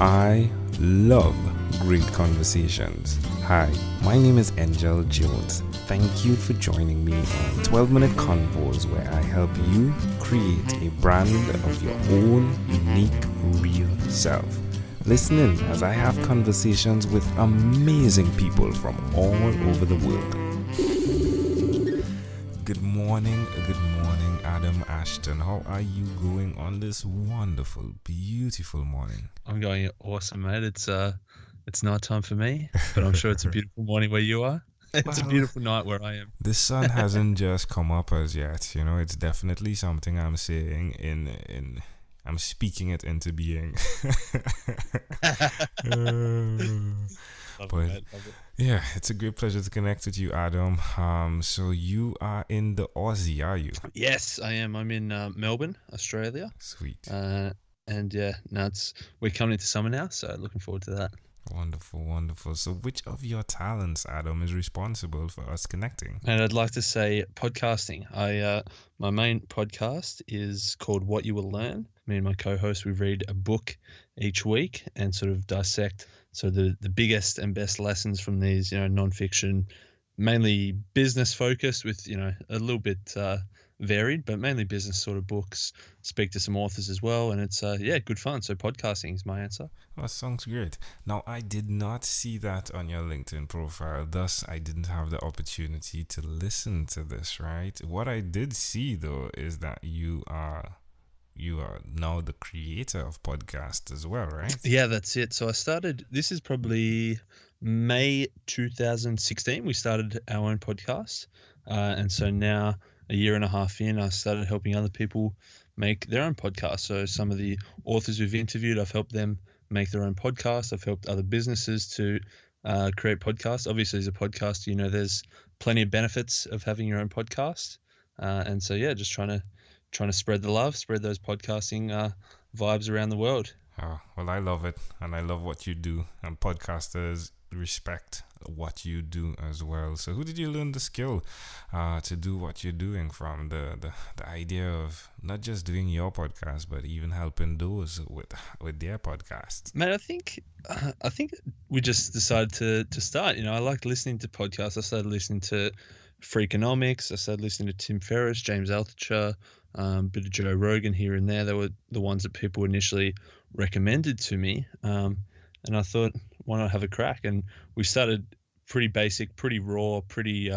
I love great conversations. Hi, my name is Angel Jones. Thank you for joining me on 12-minute convos where I help you create a brand of your own unique, real self. Listen in as I have conversations with amazing people from all over the world. Good morning, Adam Ashton. How are you going on this wonderful, beautiful morning? I'm going awesome, mate. It's night time for me, but I'm sure it's a beautiful morning where you are. It's a beautiful night where I am. The sun hasn't just come up as yet. You know, it's definitely something I'm saying I'm speaking it into being. Love it. Yeah, it's a great pleasure to connect with you, Adam. So you are in the Aussie, are you? Yes, I am. I'm in Melbourne, Australia. Sweet. And yeah, we're coming into summer now, so looking forward to that. Wonderful. So which of your talents, Adam, is responsible for us connecting? And I'd like to say podcasting. My main podcast is called What You Will Learn. Me and my co-host, we read a book each week and sort of dissect the biggest and best lessons from these, non-fiction, mainly business focused with, a little bit varied, but mainly business sort of books. Speak to some authors as well, and it's good fun. So podcasting is my answer. That sounds great. Now, I did not see that on your LinkedIn profile, thus I didn't have the opportunity to listen to this, right? What I did see though is that you are now the creator of podcasts as well, right? Yeah, that's it. So I started, this is probably May 2016, we started our own podcast, and so now a year and a half in, I started helping other people make their own podcasts. So some of the authors we've interviewed, I've helped them make their own podcast. I've helped other businesses to create podcasts. Obviously, as a podcaster, there's plenty of benefits of having your own podcast. And so, yeah, just trying to spread the love, spread those podcasting vibes around the world. Oh, well, I love it, and I love what you do. And podcasters respect what you do as well. So who did you learn the skill to do what you're doing from? The idea of not just doing your podcast, but even helping those with their podcasts. Man, I think we just decided to start. I liked listening to podcasts. I started listening to Freakonomics. I started listening to Tim Ferriss, James Altucher, bit of Joe Rogan here and there. They were the ones that people initially recommended to me. And I thought, why not have a crack? And we started pretty basic, pretty raw, we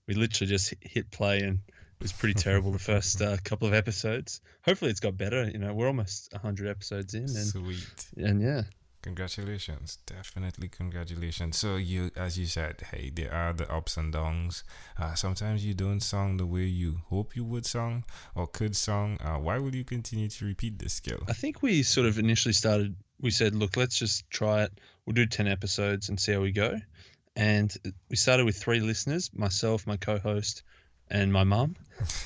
literally just hit play, and it was pretty terrible the first couple of episodes. Hopefully it's got better. We're almost 100 episodes in. And, Sweet. And yeah. Congratulations. Definitely congratulations. So you, as you said, hey, there are the ups and downs. Sometimes you don't song the way you hope you would song or could song. Why will you continue to repeat this skill? I think we sort of initially we said, look, let's just try it. We'll do 10 episodes and see how we go. And we started with 3 listeners, myself, my co-host, and my mum.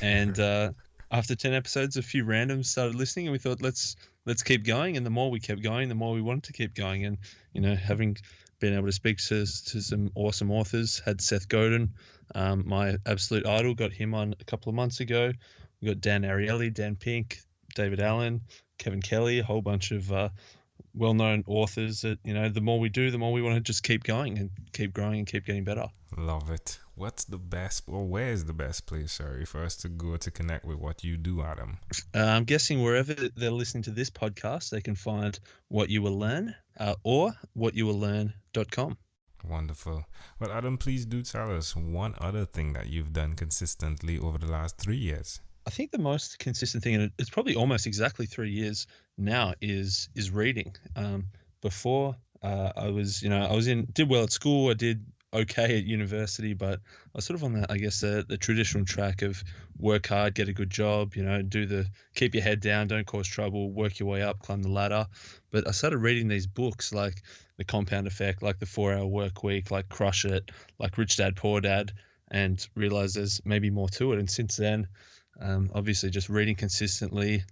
And after 10 episodes, a few randoms started listening, and we thought, let's keep going. And the more we kept going, the more we wanted to keep going. And, having been able to speak to some awesome authors, had Seth Godin, my absolute idol, got him on a couple of months ago. We got Dan Ariely, Dan Pink, David Allen, Kevin Kelly, a whole bunch of well-known authors that, the more we do, the more we want to just keep going and keep growing and keep getting better. Love it. What's the best, or where is the best place, for us to go to connect with what you do, Adam? I'm guessing wherever they're listening to this podcast, they can find What You Will Learn or whatyouvilllearn.com. Wonderful. Well, Adam, please do tell us one other thing that you've done consistently over the last 3 years. I think the most consistent thing, and it's probably almost exactly 3 years now, is reading. Before I did well at school. I did okay at university, but I was sort of on the traditional track of work hard, get a good job, keep your head down, don't cause trouble, work your way up, climb the ladder. But I started reading these books like The Compound Effect, like The 4-Hour Work Week, like Crush It, like Rich Dad, Poor Dad, and realized there's maybe more to it. And since then, obviously just reading consistently,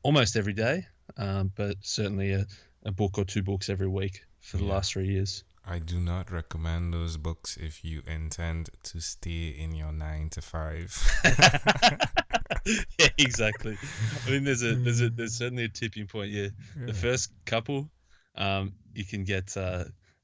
almost every day, but certainly a book or 2 books every week for the last 3 years. I do not recommend those books if you intend to stay in your 9 to 5. Yeah, exactly. I mean, there's certainly a tipping point. Yeah, the first couple, you can get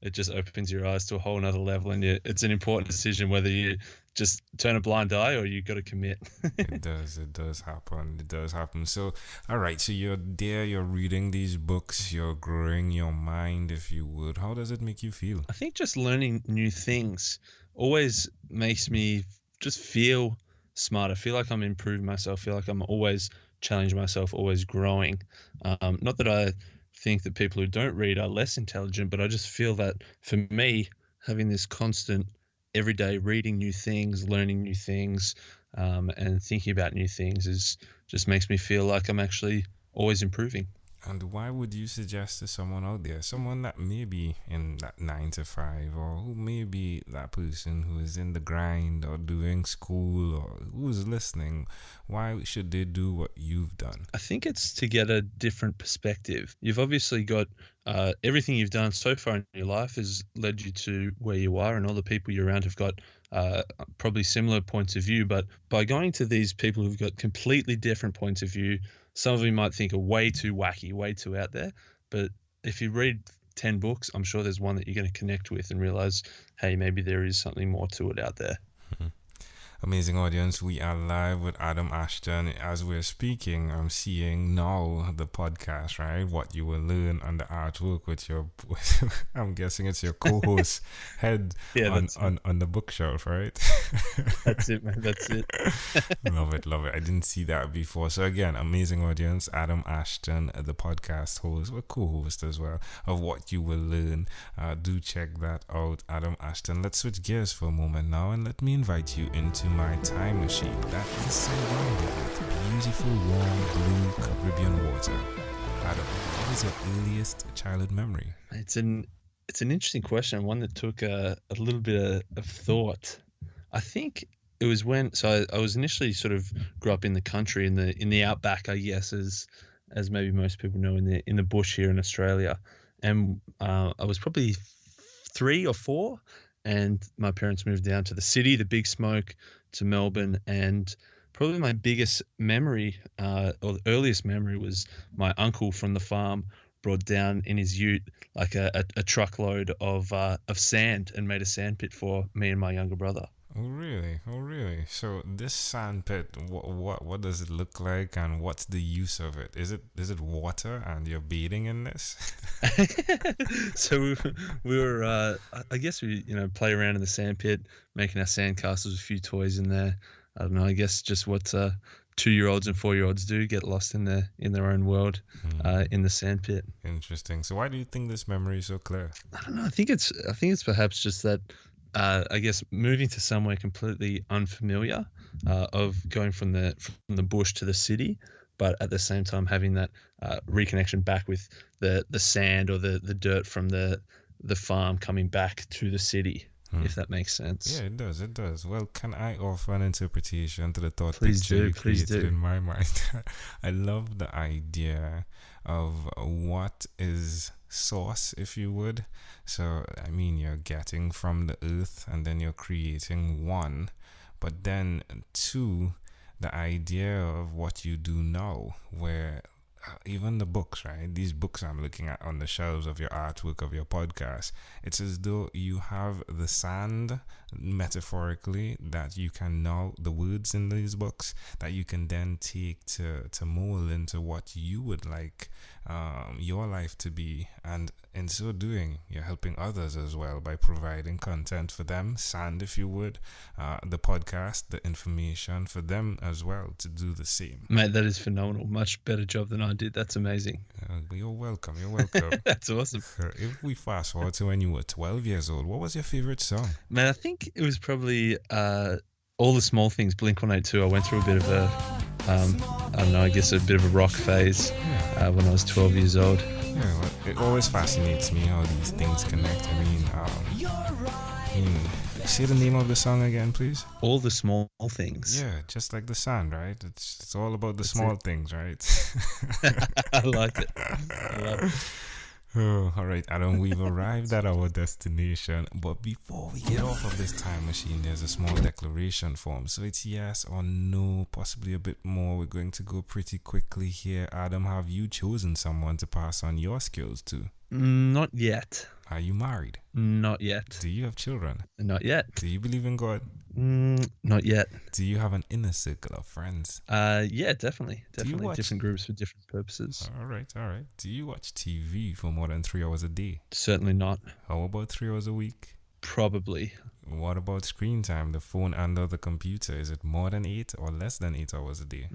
it just opens your eyes to a whole nother level, and it's an important decision whether you just turn a blind eye or you got to commit. It does happen. So, all right, so you're there, you're reading these books, you're growing your mind, if you would. How does it make you feel? I think just learning new things always makes me just feel smarter, feel like I'm improving myself, feel like I'm always challenging myself, always growing. Not that I think that people who don't read are less intelligent, but I just feel that for me, having this constant everyday reading new things, learning new things, and thinking about new things just makes me feel like I'm actually always improving. And why would you suggest to someone out there, someone that may be in that 9 to 5, or who may be that person who is in the grind or doing school or who's listening, why should they do what you've done? I think it's to get a different perspective. You've obviously got everything you've done so far in your life has led you to where you are, and all the people you're around have got probably similar points of view. But by going to these people who've got completely different points of view, some of you might think are way too wacky, way too out there. But if you read 10 books, I'm sure there's one that you're going to connect with and realize, hey, maybe there is something more to it out there. Mm-hmm. Amazing audience, we are live with Adam Ashton. As we're speaking, I'm seeing now the podcast, right? What you will learn on the artwork with your, I'm guessing it's your co-host head on the bookshelf, right? That's it, man. That's it. Love it. I didn't see that before. So again, amazing audience, Adam Ashton, the podcast host, or co-host as well, of What You Will Learn. Do check that out, Adam Ashton. Let's switch gears for a moment now, and let me invite you into my time machine that is surrounded with beautiful warm blue Caribbean water. Adam, what is your earliest childhood memory? It's an interesting question, one that took a little bit of thought. I think it was when I was initially sort of grew up in the country, in the outback, I guess, as maybe most people know, in the bush here in Australia, and I was probably 3 or 4. And my parents moved down to the city, the big smoke, to Melbourne. And probably my biggest memory, or the earliest memory, was my uncle from the farm brought down in his ute like a truckload of sand and made a sand pit for me and my younger brother. Oh really? So this sand pit, what does it look like, and what's the use of it? Is it water, and you're bathing in this? So we were, I guess we play around in the sand pit, making our sand castles, a few toys in there. I don't know. I guess just what 2-year-olds and 4-year-olds do, get lost in their own world, in the sand pit. Interesting. So why do you think this memory is so clear? I don't know. I think it's perhaps just that. I guess moving to somewhere completely unfamiliar, of going from the bush to the city, but at the same time having that reconnection back with the sand or the dirt from the farm coming back to the city, if that makes sense. Yeah, it does. Well, can I offer an interpretation to the thought Please picture do, you please created do. in my mind? I love the idea of what is source, if you would. So, I mean, you're getting from the earth, and then you're creating one. But then, 2, the idea of what you do now, where even the books, right? These books I'm looking at on the shelves of your artwork, of your podcast, it's as though you have the sand, metaphorically, that you can now, the words in these books, that you can then take to mold into what you would like your life to be. And in so doing, you're helping others as well by providing content for them, sand, if you would, the podcast, the information for them as well to do the same. Mate, that is phenomenal. Much better job than I did. That's amazing. You're welcome. That's awesome. If we fast forward to when you were 12 years old, what was your favorite song? Man, I think it was probably All the Small Things, Blink-182. I went through a bit of I guess a bit of a rock phase when I was 12 years old. Yeah, well, it always fascinates me how these things connect. I mean, say the name of the song again, please. All the Small Things. Yeah, just like the sand, right? It's all about the small things, right? I like it. I love it. Oh, all right, Adam, we've arrived at our destination. But before we get off of this time machine, there's a small declaration form. So it's yes or no, possibly a bit more. We're going to go pretty quickly here. Adam, have you chosen someone to pass on your skills to? Not yet. Are you married? Not yet. Do you have children? Not yet. Do you believe in God? Not yet. Do you have an inner circle of friends? Yeah, definitely. Definitely. watch- Different groups for different purposes. All right, all right. Do you watch TV for more than 3 hours a day? Certainly not. How about 3 hours a week? Probably. What about screen time, the phone and or the computer? Is it more than 8 or less than 8 hours a day?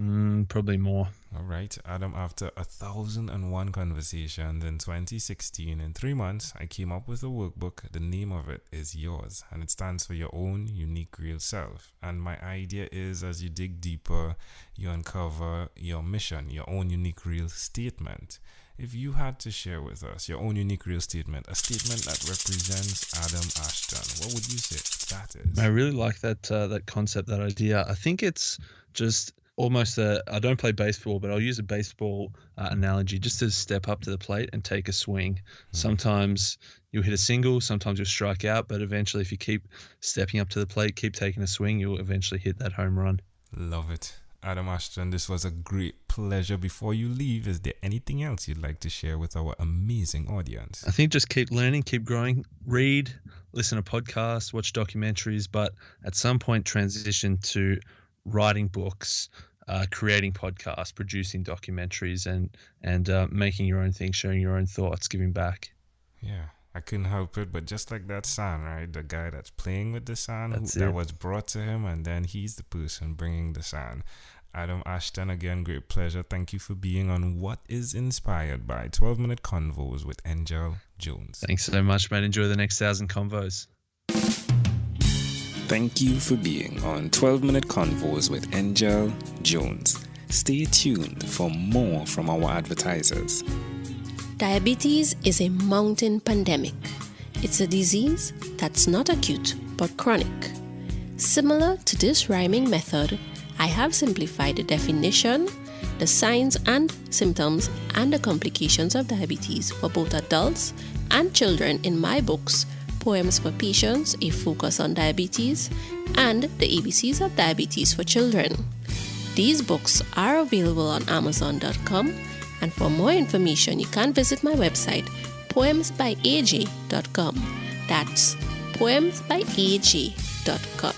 Probably more. All right, Adam, after 1,001 conversations in 2016, in 3 months, I came up with a workbook. The name of it is Yours, and it stands for Your Own Unique Real Self. And my idea is, as you dig deeper, you uncover your mission, your own unique real statement. If you had to share with us your own unique real statement, a statement that represents Adam Ashton, what would you say that is? I really like that concept, that idea. I think it's just almost I don't play baseball, but I'll use a baseball analogy just to step up to the plate and take a swing. Sometimes you'll hit a single, sometimes you'll strike out, but eventually if you keep stepping up to the plate, keep taking a swing, you'll eventually hit that home run. Love it. Adam Ashton, this was a great pleasure. Before you leave, is there anything else you'd like to share with our amazing audience? I think just keep learning, keep growing, read, listen to podcasts, watch documentaries, but at some point transition to writing books, creating podcasts, producing documentaries, and making your own thing, sharing your own thoughts, giving back. Yeah, I couldn't help it, but just like that sound, right? The guy that's playing with the sound, That's that it. was brought to him, and then he's the person bringing the sound. Adam Ashton, again, great pleasure. Thank you for being on What is Inspired by 12-Minute Convos with Angel Jones. Thanks so much, mate. Enjoy the next 1,000 convos. Thank you for being on 12-Minute Convos with Angel Jones. Stay tuned for more from our advertisers. Diabetes is a mountain pandemic. It's a disease that's not acute but chronic. Similar to this rhyming method, I have simplified the definition, the signs and symptoms, and the complications of diabetes for both adults and children in my books, Poems for Patients, A Focus on Diabetes, and The ABCs of Diabetes for Children. These books are available on Amazon.com, and for more information, you can visit my website, poemsbyaj.com. That's poemsbyaj.com.